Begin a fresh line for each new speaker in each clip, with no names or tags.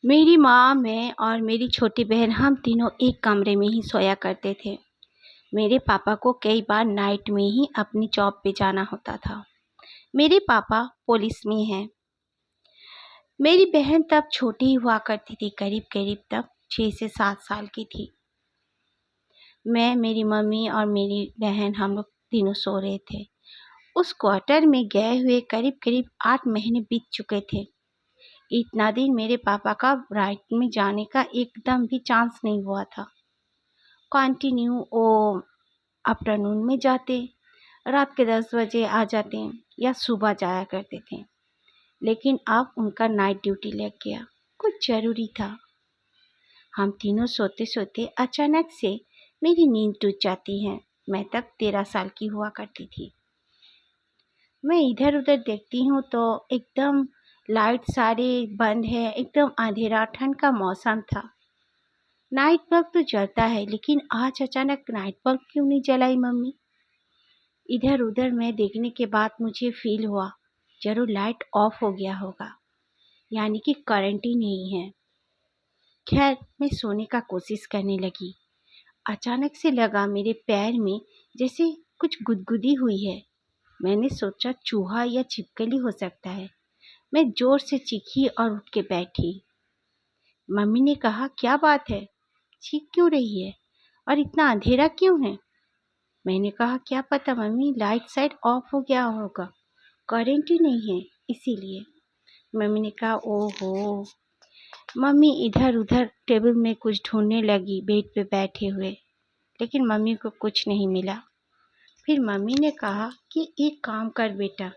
मेरी माँ, मैं और मेरी छोटी बहन हम तीनों एक कमरे में ही सोया करते थे। मेरे पापा को कई बार नाइट में ही अपनी जॉब पे जाना होता था। मेरे पापा पुलिस में हैं। मेरी बहन तब छोटी ही हुआ करती थी, करीब करीब तब 6 से 7 साल की थी। मैं, मेरी मम्मी और मेरी बहन हम लोग तीनों सो रहे थे। उस क्वार्टर में गए हुए करीब करीब 8 महीने बीत चुके थे। इतना दिन मेरे पापा का राइट में जाने का एकदम भी चांस नहीं हुआ था। कंटिन्यू वो आफ्टरनून में जाते, रात के 10 बजे आ जाते या सुबह जाया करते थे। लेकिन अब उनका नाइट ड्यूटी लग गया, कुछ ज़रूरी था। हम तीनों सोते सोते अचानक से मेरी नींद टूट जाती है। मैं तब 13 साल की हुआ करती थी। मैं इधर उधर देखती हूँ तो एकदम लाइट सारे बंद है, एकदम अंधेरा, ठंड का मौसम था। नाइट बल्ब तो जलता है, लेकिन आज अचानक नाइट बल्ब क्यों नहीं जलाई मम्मी? इधर उधर मैं देखने के बाद मुझे फील हुआ जरूर लाइट ऑफ हो गया होगा, यानी कि करंट ही नहीं है। खैर, मैं सोने का कोशिश करने लगी। अचानक से लगा मेरे पैर में जैसे कुछ गुदगुदी हुई है। मैंने सोचा चूहा या छिपकली हो सकता है। मैं जोर से चीखी और उठ के बैठी। मम्मी ने कहा, क्या बात है, चीख क्यों रही है और इतना अंधेरा क्यों है? मैंने कहा, क्या पता मम्मी, लाइट साइड ऑफ हो गया होगा, करंट ही नहीं है इसीलिए। मम्मी ने कहा, ओहो। मम्मी इधर उधर टेबल में कुछ ढूंढने लगी बेड पे बैठे हुए, लेकिन मम्मी को कुछ नहीं मिला। फिर मम्मी ने कहा कि एक काम कर बेटा,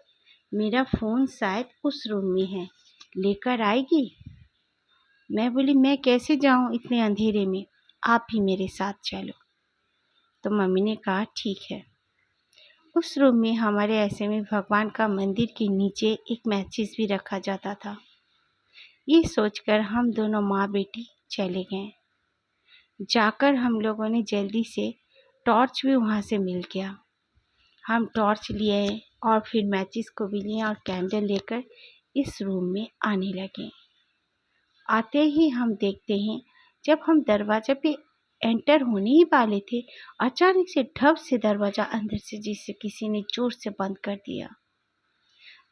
मेरा फ़ोन शायद उस रूम में है, लेकर आएगी? मैं बोली, मैं कैसे जाऊं इतने अंधेरे में, आप ही मेरे साथ चलो। तो मम्मी ने कहा, ठीक है। उस रूम में हमारे ऐसे में भगवान का मंदिर के नीचे एक मैचिस भी रखा जाता था। ये सोचकर हम दोनों माँ बेटी चले गए। जाकर हम लोगों ने जल्दी से टॉर्च भी वहाँ से मिल गया। हम टॉर्च लिए और फिर मैचिस को भी लिए और कैंडल लेकर इस रूम में आने लगे। आते ही हम देखते हैं, जब हम दरवाजे पे एंटर होने ही वाले थे, अचानक से ढप से दरवाज़ा अंदर से जिसे किसी ने जोर से बंद कर दिया।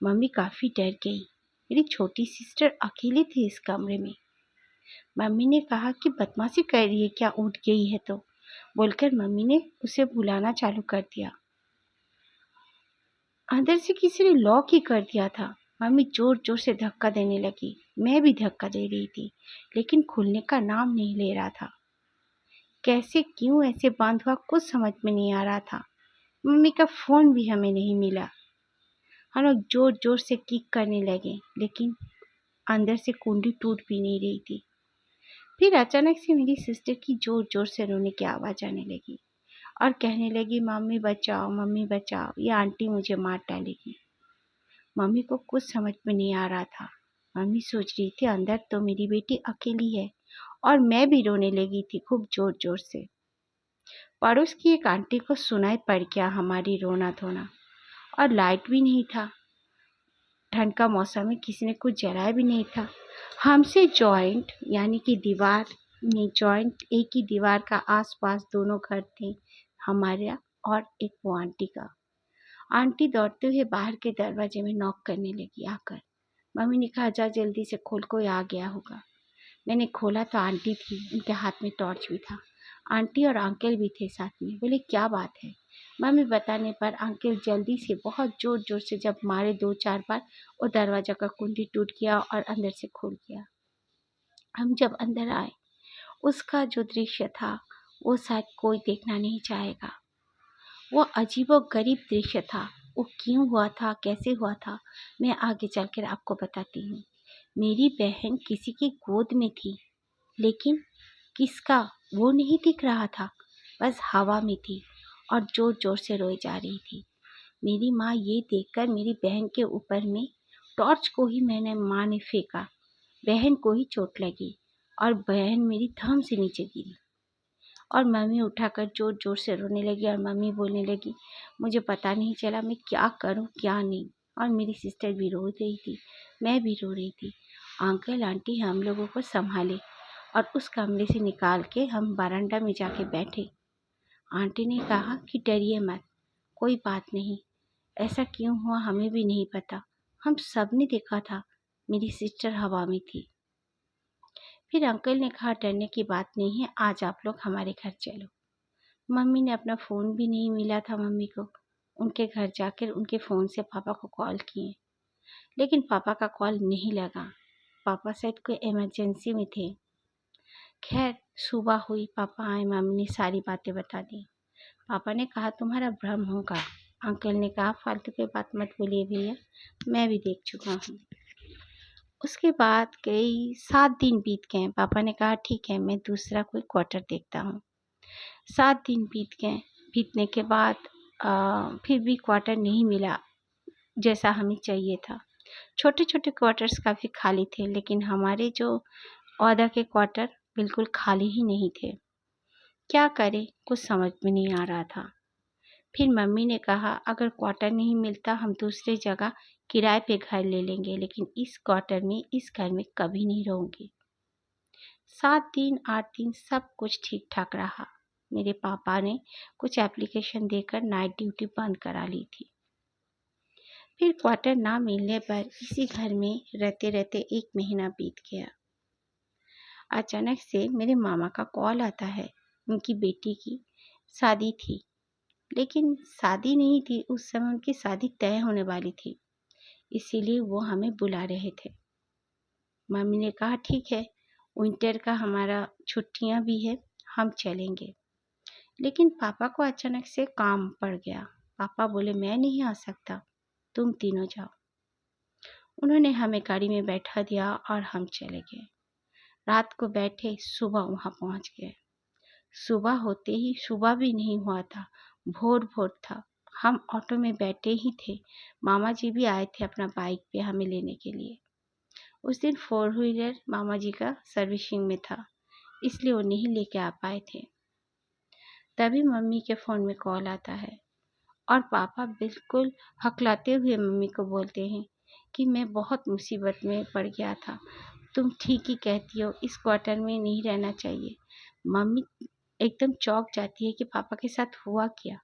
मम्मी काफ़ी डर गई। मेरी छोटी सिस्टर अकेली थी इस कमरे में। मम्मी ने कहा कि बदमाशी कर रही है क्या, उठ गई है तो, बोलकर मम्मी ने उसे बुलाना चालू कर दिया। अंदर से किसी ने लॉक ही कर दिया था। मम्मी जोर जोर से धक्का देने लगी। मैं भी धक्का दे रही थी, लेकिन खुलने का नाम नहीं ले रहा था। कैसे क्यों ऐसे बंद हुआ कुछ समझ में नहीं आ रहा था। मम्मी का फ़ोन भी हमें नहीं मिला। हम लोग जोर जोर से किक करने लगे, लेकिन अंदर से कुंडी टूट भी नहीं रही थी। फिर अचानक से मेरी सिस्टर की जोर जोर से रोने की आवाज़ आने लगी और कहने लगी, मम्मी बचाओ, ये आंटी मुझे मार डालेगी। मम्मी को कुछ समझ में नहीं आ रहा था। मम्मी सोच रही थी अंदर तो मेरी बेटी अकेली है, और मैं भी रोने लगी थी खूब जोर जोर से। पड़ोस की एक आंटी को सुनाई पड़ गया हमारी रोना धोना, और लाइट भी नहीं था। ठंड का मौसम में किसी ने कुछ जलाया भी नहीं था। हमसे जॉइंट यानी कि दीवार में जॉइंट एक ही दीवार का आसपास दोनों घर थे, हमारा और एक वो आंटी का। आंटी दौड़ते हुए बाहर के दरवाजे में नॉक करने लगी आकर। मम्मी ने कहा, जा जल्दी से खोल, कोई आ गया होगा। मैंने खोला तो आंटी थी, उनके हाथ में टॉर्च भी था। आंटी और अंकल भी थे साथ में। बोले, क्या बात है? मम्मी बताने पर अंकल जल्दी से बहुत जोर जोर से जब मारे 2-4 बार, वो दरवाजा का कुंडी टूट गया और अंदर से खुल गया। हम जब अंदर आए, उसका जो दृश्य था वो शायद कोई देखना नहीं चाहेगा। वो अजीबोगरीब दृश्य था। वो क्यों हुआ था, कैसे हुआ था, मैं आगे चलकर आपको बताती हूँ। मेरी बहन किसी की गोद में थी, लेकिन किसका वो नहीं दिख रहा था, बस हवा में थी और जोर जोर से रोई जा रही थी। मेरी माँ ये देखकर मेरी बहन के ऊपर में टॉर्च को ही माँ ने फेंका। बहन को ही चोट लगी और बहन मेरी धम से नीचे गिरी, और मम्मी उठाकर जोर जोर से रोने लगी। और मम्मी बोलने लगी, मुझे पता नहीं चला मैं क्या करूं क्या नहीं। और मेरी सिस्टर भी रो रही थी, मैं भी रो रही थी। अंकल आंटी हम लोगों को संभाले और उस कमरे से निकाल के हम बरामदा में जाके बैठे। आंटी ने कहा कि डरिए मत, कोई बात नहीं, ऐसा क्यों हुआ हमें भी नहीं पता, हम सब ने देखा था, मेरी सिस्टर हवा में थी। फिर अंकल ने कहा डरने की बात नहीं है, आज आप लोग हमारे घर चलो। मम्मी ने अपना फ़ोन भी नहीं मिला था मम्मी को, उनके घर जाकर उनके फ़ोन से पापा को कॉल किए, लेकिन पापा का कॉल नहीं लगा। पापा शायद कोई इमरजेंसी में थे। खैर सुबह हुई, पापा आए, मम्मी ने सारी बातें बता दी। पापा ने कहा तुम्हारा भ्रम होगा। अंकल ने कहा फालतू की बात मत बोलिए भैया, मैं भी देख चुका हूँ। उसके बाद कई 7 दिन बीत गए। पापा ने कहा ठीक है, मैं दूसरा कोई क्वार्टर देखता हूँ। 7 दिन बीत गए। बीतने के बाद फिर भी क्वार्टर नहीं मिला जैसा हमें चाहिए था। छोटे छोटे क्वार्टर्स काफ़ी खाली थे, लेकिन हमारे जो औदा के क्वार्टर बिल्कुल खाली ही नहीं थे। क्या करें, कुछ समझ में नहीं आ रहा था। फिर मम्मी ने कहा अगर क्वार्टर नहीं मिलता हम दूसरी जगह किराए पे घर ले लेंगे, लेकिन इस क्वार्टर में, इस घर में कभी नहीं रहूँगी। 7 दिन 8 दिन सब कुछ ठीक ठाक रहा। मेरे पापा ने कुछ एप्लीकेशन देकर नाइट ड्यूटी बंद करा ली थी। फिर क्वार्टर ना मिलने पर इसी घर में रहते रहते 1 महीना बीत गया। अचानक से मेरे मामा का कॉल आता है। उनकी बेटी की शादी थी, लेकिन शादी नहीं थी, उस समय उनकी शादी तय होने वाली थी, इसीलिए वो हमें बुला रहे थे। मम्मी ने कहा ठीक है, विंटर का हमारा छुट्टियां भी है, हम चलेंगे। लेकिन पापा को अचानक से काम पड़ गया। पापा बोले मैं नहीं आ सकता, तुम तीनों जाओ। उन्होंने हमें गाड़ी में बैठा दिया और हम चले गए। रात को बैठे, सुबह वहाँ पहुँच गए। सुबह होते ही, सुबह भी नहीं हुआ था, भोर भोर था, हम ऑटो में बैठे ही थे। मामा जी भी आए थे अपना बाइक पे हमें लेने के लिए। उस दिन 4 व्हीलर मामा जी का सर्विसिंग में था, इसलिए वो नहीं लेके आ पाए थे। तभी मम्मी के फ़ोन में कॉल आता है और पापा बिल्कुल हकलाते हुए मम्मी को बोलते हैं कि मैं बहुत मुसीबत में पड़ गया था, तुम ठीक ही कहती हो, इस क्वार्टर में नहीं रहना चाहिए। मम्मी एकदम चौंक जाती है कि पापा के साथ हुआ क्या।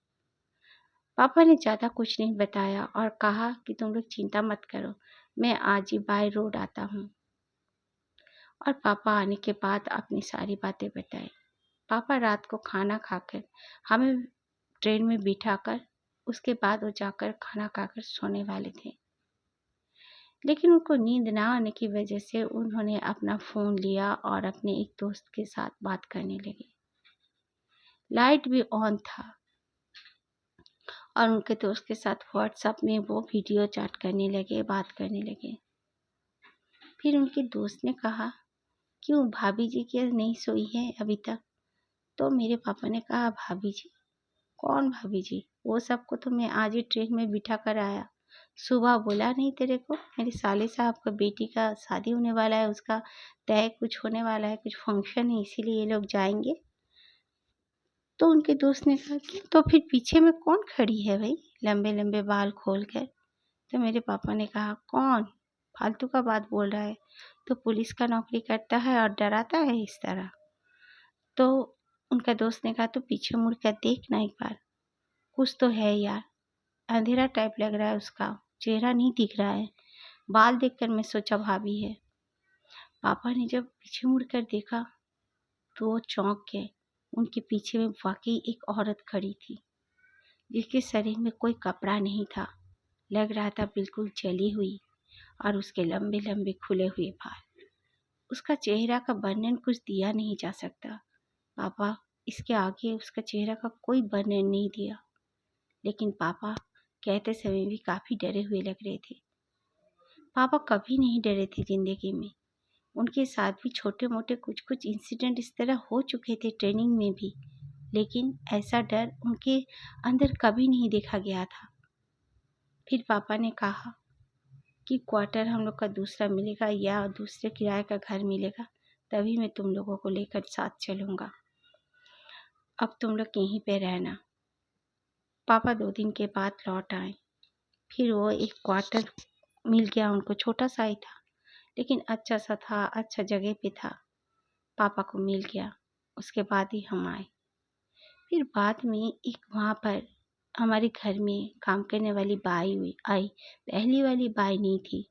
पापा ने ज़्यादा कुछ नहीं बताया और कहा कि तुम लोग चिंता मत करो, मैं आज ही बाय रोड आता हूँ। और पापा आने के बाद अपनी सारी बातें बताई। पापा रात को खाना खाकर हमें ट्रेन में बिठाकर, उसके बाद वो जाकर खाना खाकर सोने वाले थे, लेकिन उनको नींद ना आने की वजह से उन्होंने अपना फ़ोन लिया और अपने एक दोस्त के साथ बात करने लगे। लाइट भी ऑन था और उनके दोस्त के साथ व्हाट्सएप में वो वीडियो चैट करने लगे, बात करने लगे। फिर उनके दोस्त ने कहा क्यों भाभी जी क्या नहीं सोई है अभी तक? तो मेरे पापा ने कहा भाभी जी? कौन भाभी जी? वो सबको तो मैं आज ही ट्रेन में बिठा कर आया। सुबह बोला नहीं तेरे को, मेरे साले साहब का बेटी का शादी होने वाला है, उसका तय कुछ होने वाला है, कुछ फंक्शन है, इसीलिए ये लोग जाएंगे। तो उनके दोस्त ने कहा कि तो फिर पीछे में कौन खड़ी है भाई, लंबे लंबे बाल खोल कर? तो मेरे पापा ने कहा कौन फालतू का बात बोल रहा है, तो पुलिस का नौकरी करता है और डराता है इस तरह। तो उनका दोस्त ने कहा तो पीछे मुड़ कर देखना एक बार, कुछ तो है यार, अंधेरा टाइप लग रहा है, उसका चेहरा नहीं दिख रहा है, बाल देखकर मैं सोचा भाभी है। पापा ने जब पीछे मुड़ कर देखा तो वो चौंक गए। उनके पीछे में वाकई एक औरत खड़ी थी, जिसके शरीर में कोई कपड़ा नहीं था, लग रहा था बिल्कुल जली हुई, और उसके लंबे लंबे खुले हुए बाल। उसका चेहरा का वर्णन कुछ दिया नहीं जा सकता। पापा इसके आगे उसका चेहरा का कोई वर्णन नहीं दिया, लेकिन पापा कहते समय भी काफ़ी डरे हुए लग रहे थे। पापा कभी नहीं डरे थे ज़िंदगी में। उनके साथ भी छोटे मोटे कुछ कुछ इंसिडेंट इस तरह हो चुके थे ट्रेनिंग में भी, लेकिन ऐसा डर उनके अंदर कभी नहीं देखा गया था। फिर पापा ने कहा कि क्वार्टर हम लोग का दूसरा मिलेगा या दूसरे किराए का घर मिलेगा, तभी मैं तुम लोगों को लेकर साथ चलूँगा, अब तुम लोग यहीं पे रहना। पापा 2 दिन के बाद लौट आए। फिर वो एक क्वार्टर मिल गया उनको, छोटा सा ही था, लेकिन अच्छा सा था, अच्छा जगह पे था। पापा को मिल गया, उसके बाद ही हम आए। फिर बाद में एक वहाँ पर हमारे घर में काम करने वाली बाई आई। पहली वाली बाई नहीं थी,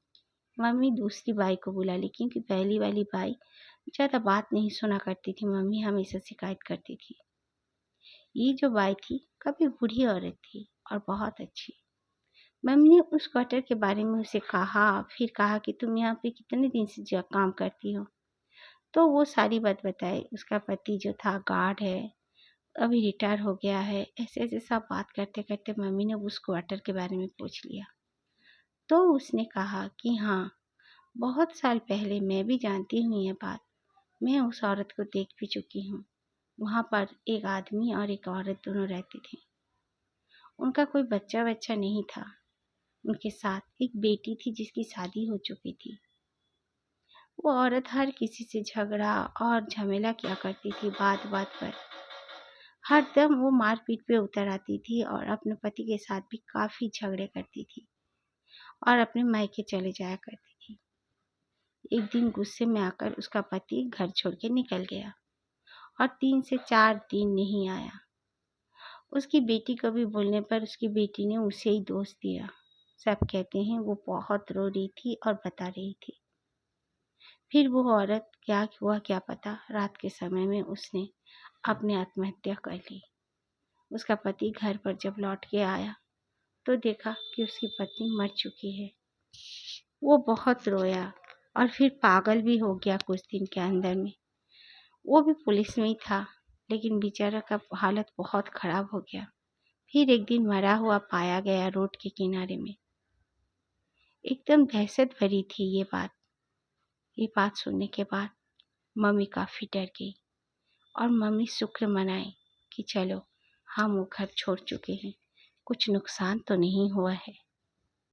मम्मी दूसरी बाई को बुला ली, क्योंकि पहली वाली बाई ज़्यादा बात नहीं सुना करती थी, मम्मी हमेशा शिकायत करती थी। ये जो बाई थी काफ़ी बूढ़ी औरत थी और बहुत अच्छी। मम्मी ने उस क्वार्टर के बारे में उसे कहा, फिर कहा कि तुम यहाँ पे कितने दिन से काम करती हो। तो वो सारी बात बताई। उसका पति जो था गार्ड है, अभी रिटायर हो गया है। ऐसे ऐसे सब बात करते करते मम्मी ने उस क्वार्टर के बारे में पूछ लिया। तो उसने कहा कि हाँ, बहुत साल पहले मैं भी जानती हूँ ये बात, मैं उस औरत को देख भी चुकी हूँ। वहाँ पर एक आदमी और एक औरत दोनों रहते थे। उनका कोई बच्चा बच्चा नहीं था। उनके साथ एक बेटी थी जिसकी शादी हो चुकी थी। वो औरत हर किसी से झगड़ा और झमेला किया करती थी बात बात पर। हरदम वो मारपीट पे उतर आती थी और अपने पति के साथ भी काफ़ी झगड़े करती थी और अपने मायके चले जाया करती थी। एक दिन गुस्से में आकर उसका पति घर छोड़ के निकल गया और 3 से 4 दिन नहीं आया। उसकी बेटी को भी बोलने पर उसकी बेटी ने उसे ही दोष दिया। सब कहते हैं वो बहुत रो रही थी और बता रही थी। फिर वो औरत क्या हुआ क्या पता, रात के समय में उसने अपनी आत्महत्या कर ली। उसका पति घर पर जब लौट के आया तो देखा कि उसकी पत्नी मर चुकी है। वो बहुत रोया और फिर पागल भी हो गया कुछ दिन के अंदर में। वो भी पुलिस में ही था, लेकिन बेचारा का हालत बहुत खराब हो गया। फिर एक दिन मरा हुआ पाया गया रोड के किनारे में। एकदम दहशत भरी थी ये बात। ये बात सुनने के बाद मम्मी काफ़ी डर गई और मम्मी शुक्र मनाई कि चलो हम वो घर छोड़ चुके हैं, कुछ नुकसान तो नहीं हुआ है।